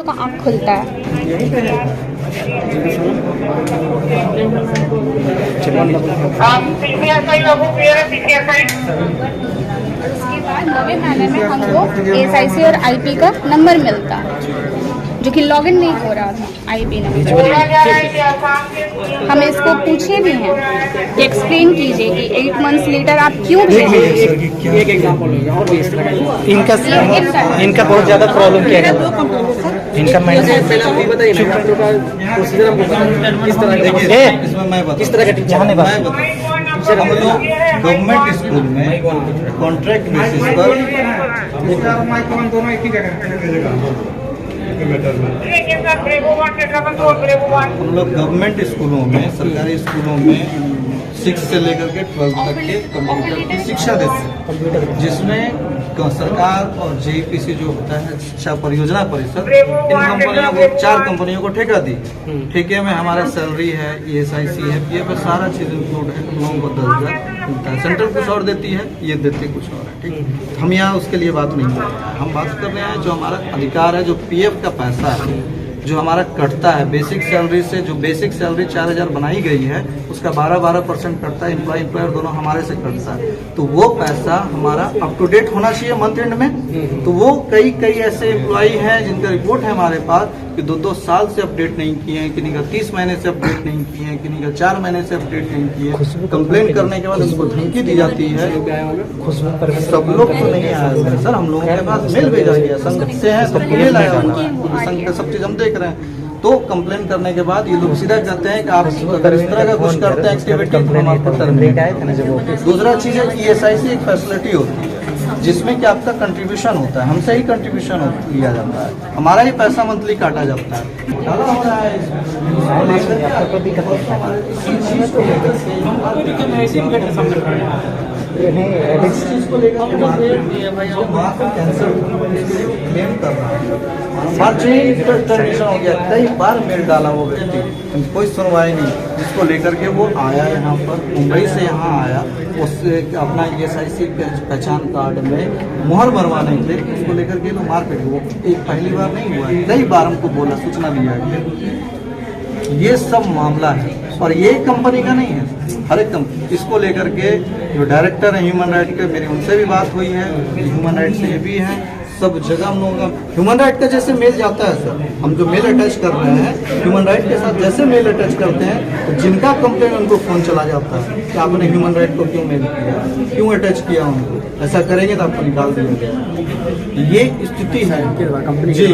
का आँख खुलता है। उसके बाद 9वें महीने में हमको SIC और IP का नंबर मिलता जो कि लॉगिन नहीं हो रहा था IP नंबर। हम इसको पूछे भी हैं कि एक्सप्लेन कीजिए कि 8 मंथ्स लेटर आप क्यों भेजे। एक एग्जांपल होगा और भी इस तरह का इनका बहुत ज़्यादा प्रॉब्लम क्या है इनका प्रोसीजर किस तरह का टीचर हम लोग गवर्नमेंट स्कूल में कॉन्ट्रैक्ट बेसिस पर हम लोग गवर्नमेंट स्कूलों में सरकारी स्कूलों में 6 से लेकर के 12 तक के कंप्यूटर की शिक्षा देते हैं, जिसमें सरकार और JEPC जो होता है शिक्षा परियोजना परिषद इन कंपनियों को 4 कंपनियों को ठेका दी। ठेके में हमारा सैलरी है, ESIC है, PF है, सारा चीज इंक्लूड है। हम लोगों को 10,000 मिलता है। सेंट्रल कुछ और देती है, ये देते कुछ और है। ठीक, हम यहाँ उसके लिए बात नहीं कर रहे हैं। हम बात कर रहे हैं जो हमारा अधिकार है, जो PF का पैसा है जो हमारा कटता है बेसिक सैलरी से। जो बेसिक सैलरी 4,000 बनाई गई है उसका 12% कटता है। एम्प्लॉयर दोनों हमारे से कटता है, तो वो पैसा हमारा अप टू डेट होना चाहिए मंथ एंड में। तो वो कई ऐसे एम्प्लॉय हैं जिनका रिपोर्ट है हमारे पास कि 2-2 साल से अपडेट नहीं किए हैं, किन्हीं का 30 महीने से अपडेट नहीं किए हैं, किन्हीं का 4 महीने से अपडेट नहीं किए। कंप्लेन करने के बाद उनको धमकी दी जाती है। सब लोग तो नहीं आया सर, हम लोगों के पास मेल भेजा गया, संघ से है, सबको मेल आया हुआ है, संघ का सब चीज हम देख रहे हैं। तो कंप्लेन करने के बाद ये लोग सीधा कहते हैं कि आप अगर इस तरह का कुछ करते हैं एक्टिविटी तो हम आपको टर्मिनेट आए थे ना। जब दूसरा चीज है ESIC एक फैसिलिटी होती है जिसमें कि आपका कंट्रीब्यूशन होता है, हमसे ही कंट्रीब्यूशन लिया जाता है, हमारा ही पैसा मंथली काटा जाता है। घोटाला हो रहा है इस चीज को लेकर कैंसर क्लेम कर रहा है। टर्मिनेशन हो गया, कई बार मेल डाला वो व्यक्ति, कोई सुनवाई नहीं। जिसको लेकर के वो आया यहाँ पर, मुंबई से यहाँ आया, उससे अपना ESIC पहचान कार्ड में मुहर मरवाने के लिए उसको लेकर के लोग मारपीट। वो एक पहली बार नहीं हुआ, कई बार हमको बोला, सूचना दिया गया। ये सब मामला है और ये कंपनी का नहीं है, हर एक कंपनी। इसको लेकर के जो डायरेक्टर है ह्यूमन राइट के, मेरी उनसे भी बात हुई है, ह्यूमन राइट से ये भी है, सब जगह हम लोगों का ह्यूमन राइट का जैसे मेल जाता है सर, हम जो मेल अटैच कर रहे हैं ह्यूमन राइट के साथ जैसे मेल अटैच करते हैं, तो जिनका कंप्लेन उनको फोन चला जाता है कि आपने ह्यूमन राइट को क्यों मेल किया, क्यों अटैच किया उनको, ऐसा करेंगे तो आपको निकाल देंगे। ये स्थिति है जी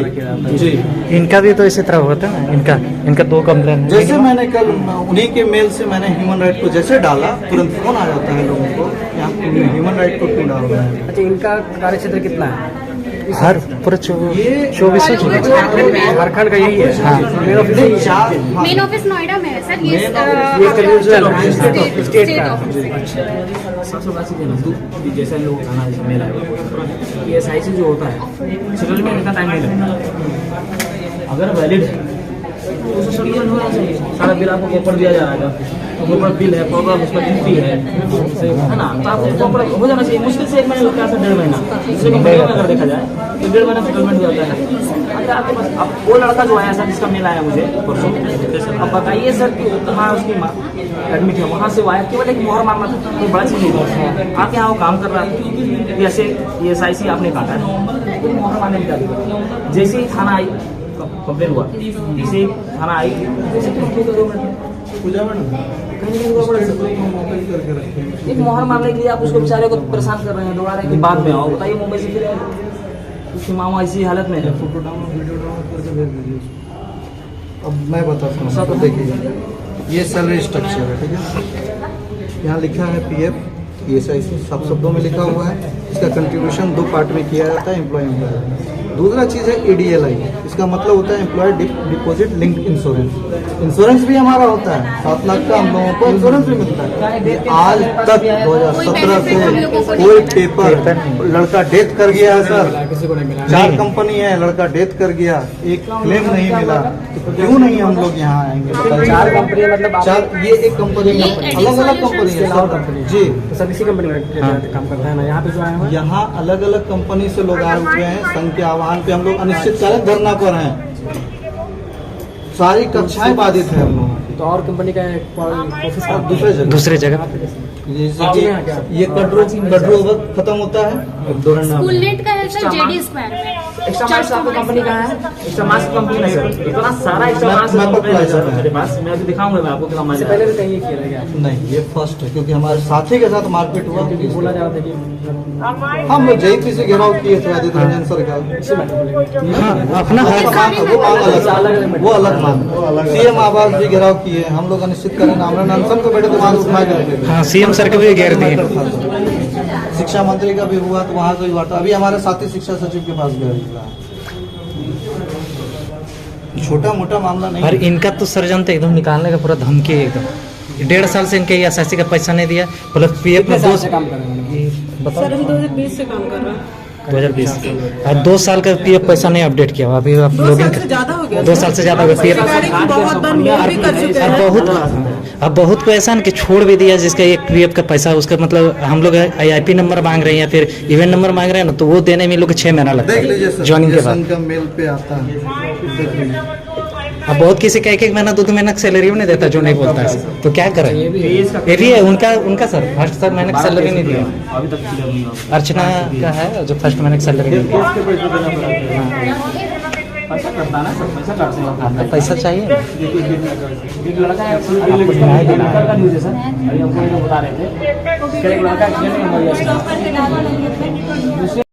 जी। इनका भी तो इसी तरह होता है ना, इनका 2 कंप्लेन। जैसे मैंने कल उन्हीं के मेल से मैंने ह्यूमन राइट को जैसे डाला, तुरंत फोन आ जाता है लोगों को कि आप ह्यूमन राइट को क्यों डाल रहे हैं। अच्छा, इनका कार्यक्षेत्र कितना है? हर पूरा 24 झारखंड का यही है। हाँ, मेन ऑफिस नोएडा में है सर। ये स्टेट का। जैसे लोग खाना मेल आएगा ESIC जो होता है सेटलमेंट में इतना टाइम नहीं लगता। अगर वैलिड है तो उसे सेटलमेंट होना चाहिए। सारा बिल आपको प्रॉपर दिया जा रहा है, प्रॉपर बिल है, प्रॉपर उसका गिनती है ना, तो आपको प्रॉपर हो जाना चाहिए। मुश्किल से 1 महीना लगता है, 1.5 महीना। लेकिन महीने में अगर देखा जाए तो 1.5 महीना सेटलमेंट हो जाता है। अच्छा, आपके पास अब वो लड़का जो आया सर, जिसका मेल आया मुझे परसों, अब बताइए सर कि कहाँ उसकी माँ एडमिट है, वहाँ से वो आया, केवल एक मोहर मारना था, कोई बड़ा चीज़ नहीं। आके यहाँ वो काम कर रहा था, जैसे ESIC आपने काटा है, कोई मोहर मारने में क्या दिक्कत। जैसे ही थाना आई कंप्लेन हुआ, जैसे ही थाना आई एक मोहर मारने के लिए आप उसको बेचारे को परेशान कर रहे हैं, दौड़ा रहे हैं कि बाद में आओ। बताइए मुंबई से फिर उसकी मामा ऐसी हालत में है। फोटो डाउनलोड वीडियो डाउनलोड करके भेज दीजिए। अब मैं बताता हूँ तो देखिए, ये सैलरी स्ट्रक्चर है, ठीक है। यहाँ लिखा है PF ESIC, सब शब्दों में लिखा हुआ है। इसका कंट्रीब्यूशन 2 पार्ट में किया जाता है, एम्प्लॉय। दूसरा चीज़ है EDLI, इसका मतलब होता है employ deposit linked insurance. Insurance भी हमारा होता है, 7 लाख का हम लोगों को इंश्योरेंस भी मिलता है। आज तक 2017 से कोई पेपर, लड़का डेथ कर गया है सर, 4 कंपनी है, लड़का डेथ कर गया, एक क्लेम नहीं मिला, तो क्यों नहीं हम लोग यहाँ आएंगे? 4 कंपनी मतलब 4, ये एक कंपनी अलग अलग कंपनी है सर जी, सब इसी कंपनी में काम करता है ना। यहाँ पे जो है, यहाँ अलग अलग कंपनी से लोग आए हुए हैं। संघ के आह्वान पे हम लोग अनिश्चितकालीन धरना पर हैं। सारी कक्षाएं बाधित है हम लोगों की। तो और कंपनी का ऑफिस का दूसरे जगह दूसरे जगह जैसे कि ये कड्रू ओवर खत्म होता है स्कूल नेट का है सर जेडी स्क्वायर में। एक्स्ट्रा मार्क्स आपको कंपनी का है, एक्स्ट्रा मार्क्स कंपनी है सर, इतना सारा एक्स्ट्रा मार्क्स मेरे पास, मैं अभी दिखाऊंगा मैं आपको कितना मार्क्स पहले भी कहीं किया गया नहीं, ये फर्स्ट है क्योंकि हमारे साथी के साथ मारपीट हुआ। बोला जा रहा था कि हम लोग जेपी से घेराव किए थे आदित्य रंजन सर का। हाँ अपना वो मांग अलग, वो अलग मांग। सीएम आवास भी घेराव किए, हम लोग अनिश्चित करें हमने अनशन को बैठे तो वहां उठा के रखे। हाँ सीएम सर को भी घेर दिए। शिक्षा मंत्री का भी हुआ तो वहाँ कोई वार्ता, अभी हमारे साथी शिक्षा सचिव के पास गया। छोटा मोटा मामला नहीं। और इनका तो सर जानते एकदम निकालने का पूरा धमकी है एकदम। 1.5 साल से इनके एसआईसी का पैसा नहीं दिया, प्लस पीएफ में 2 काम कर रहे हैं। बताओ 2020 से काम कर रहा है। 2020 और 2 साल का पीएफ पैसा नहीं अपडेट किया। अभी आप 2 लोग साल से ज्यादा हो गया। 2 साल से ज्यादा हो गया पीएफ। बहुत बार मेल भी कर चुके हैं। अब बहुत को ऐसा ना कि छोड़ भी दिया जिसका एक पीएफ का पैसा, उसका मतलब हम लोग आईआईपी नंबर मांग रहे हैं या फिर इवेंट नंबर मांग रहे हैं ना, तो वो देने में लोग 6 महीना लगता देख लीजिए है सर, ज्वाइनिंग के बाद। का मेल पे आता है। अब बहुत किसी का 1-1 महीना 2-2 महीना का सैलरी भी नहीं देता जो नहीं बोलता है, तो क्या करें। ये भी है उनका सर फर्स्ट सर महीने की सैलरी नहीं दिया। अभी तक क्लियर नहीं हुआ। अर्चना का है जो फर्स्ट महीने की सैलरी नहीं दिया। पैसा करता ना सर, पैसा काटते हैं आपको पैसा चाहिए ना? एक लड़का है, आपको न्याय देना है। का न्यूज़ है सर, अभी हमको ये लोग बता रहे थे कि एक लड़का एक्सीडेंट में मर गया।